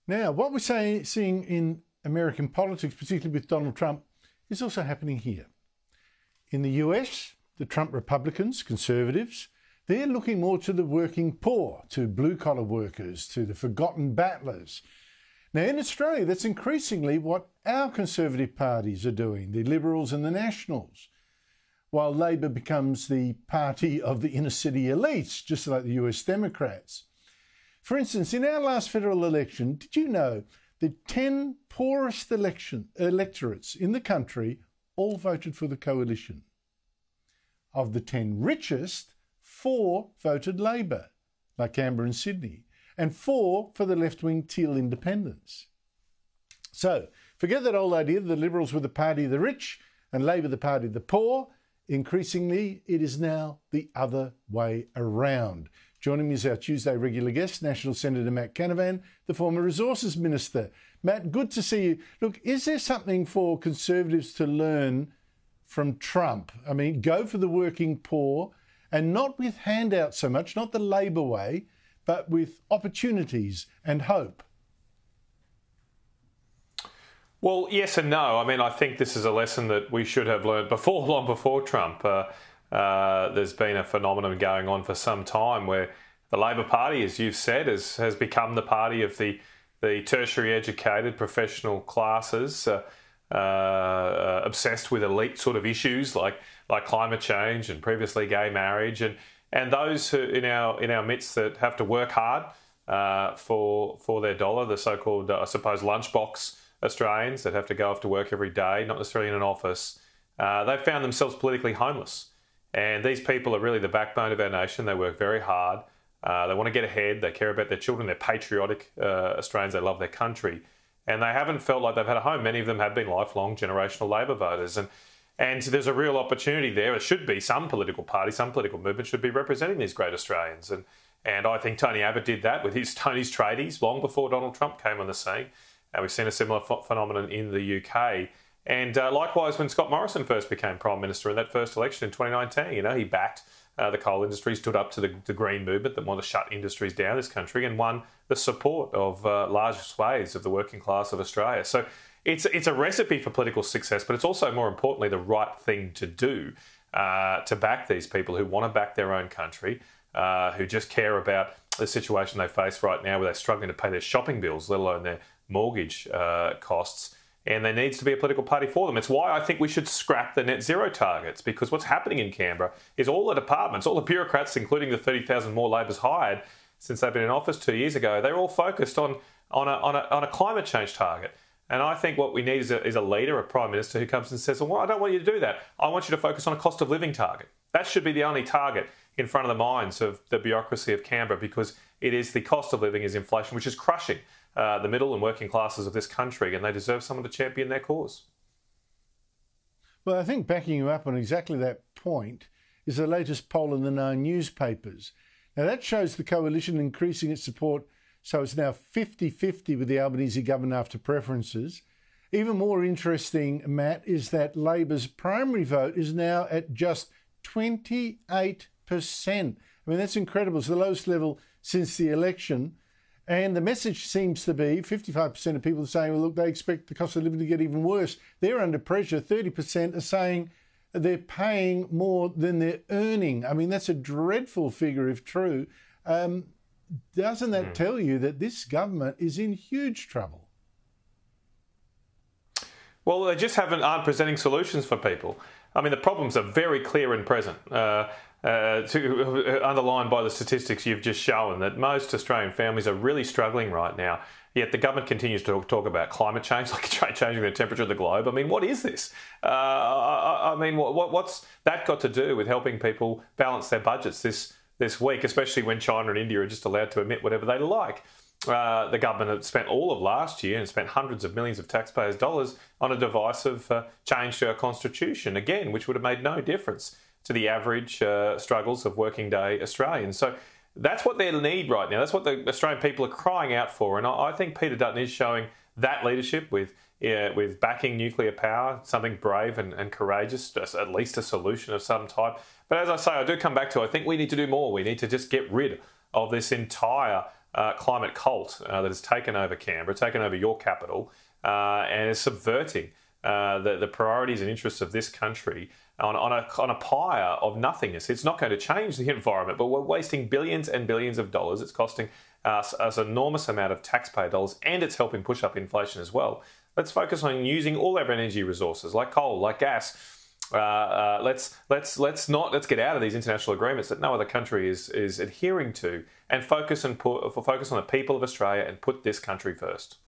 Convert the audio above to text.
Now, what we're seeing in American politics, particularly with Donald Trump, is also happening here. In the US, the Trump Republicans, conservatives, they're looking more to the working poor, to blue-collar workers, to the forgotten battlers. Now, in Australia, that's increasingly what our conservative parties are doing, the Liberals and the Nationals, while Labor becomes the party of the inner-city elites, just like the US Democrats. For instance, in our last federal election, did you know the 10 poorest electorates in the country all voted for the coalition? Of the 10 richest, 4 voted Labor, like Canberra and Sydney, and 4 for the left-wing Teal independents. So, forget that old idea that the Liberals were the party of the rich and Labor the party of the poor. Increasingly, it is now the other way around. Joining me is our Tuesday regular guest, National Senator Matt Canavan, the former Resources Minister. Matt, good to see you. Look, is there something for Conservatives to learn from Trump? I mean, go for the working poor and not with handouts so much, not the Labor way, but with opportunities and hope. Well, yes and no. I mean, I think this is a lesson that we should have learned before, long before Trump. There's been a phenomenon going on for some time where the Labor Party, as you've said, has become the party of the tertiary educated professional classes, obsessed with elite sort of issues like climate change and previously gay marriage, and those who in our midst that have to work hard for their dollar, the so-called, I suppose, lunchbox Australians that have to go off to work every day, not necessarily in an office. They've found themselves politically homeless. And these people are really the backbone of our nation. They work very hard. They want to get ahead. They care about their children. They're patriotic Australians. They love their country. And they haven't felt like they've had a home. Many of them have been lifelong generational Labor voters. And there's a real opportunity there. It should be some political party, some political movement should be representing these great Australians. And I think Tony Abbott did that with Tony's tradies long before Donald Trump came on the scene. And we've seen a similar phenomenon in the UK. And likewise, when Scott Morrison first became Prime Minister in that first election in 2019, he backed the coal industry, stood up to the Green movement that wanted to shut industries down in this country and won the support of large swathes of the working class of Australia. So it's a recipe for political success, but it's also, more importantly, the right thing to do to back these people who want to back their own country, who just care about the situation they face right now where they're struggling to pay their shopping bills, let alone their mortgage costs. And there needs to be a political party for them. It's why I think we should scrap the net zero targets, because what's happening in Canberra is all the departments, all the bureaucrats, including the 30,000 more Labor's hired since they've been in office 2 years ago, they're all focused on a climate change target. And I think what we need is a leader, a Prime Minister who comes and says, well, I don't want you to do that. I want you to focus on a cost of living target. That should be the only target in front of the minds of the bureaucracy of Canberra, because it is the cost of living is inflation, which is crushing the middle and working classes of this country, and they deserve someone to champion their cause. Well, I think backing you up on exactly that point is the latest poll in the 9 newspapers. Now, that shows the coalition increasing its support, so it's now 50-50 with the Albanese government after preferences. Even more interesting, Matt, is that Labor's primary vote is now at just 28%. I mean, that's incredible. It's the lowest level since the election. And the message seems to be 55% of people are saying, well, look, they expect the cost of living to get even worse. They're under pressure. 30% are saying they're paying more than they're earning. I mean, that's a dreadful figure if true. Doesn't that tell you that this government is in huge trouble? Well, they just aren't presenting solutions for people. I mean, the problems are very clear and present. Underlined by the statistics you've just shown, that most Australian families are really struggling right now. Yet the government continues to talk about climate change, like changing the temperature of the globe. I mean, what is this? I mean, what's that got to do with helping people balance their budgets this week, especially when China and India are just allowed to emit whatever they like? The government had spent all of last year and spent hundreds of millions of taxpayers' dollars on a divisive change to our constitution, again, which would have made no difference to the average struggles of working day Australians. So that's what they need right now. That's what the Australian people are crying out for. And I think Peter Dutton is showing that leadership with backing nuclear power, something brave and courageous, at least a solution of some type. But as I say, I do come back to, I think we need to do more. We need to just get rid of this entire climate cult that has taken over Canberra, taken over your capital, and is subverting the priorities and interests of this country on a pyre of nothingness. It's not going to change the environment, but we're wasting billions and billions of dollars. It's costing us an enormous amount of taxpayer dollars, and it's helping push up inflation as well. Let's focus on using all our energy resources, like coal, like gas. Let's get out of these international agreements that no other country is adhering to, and focus on the people of Australia and put this country first.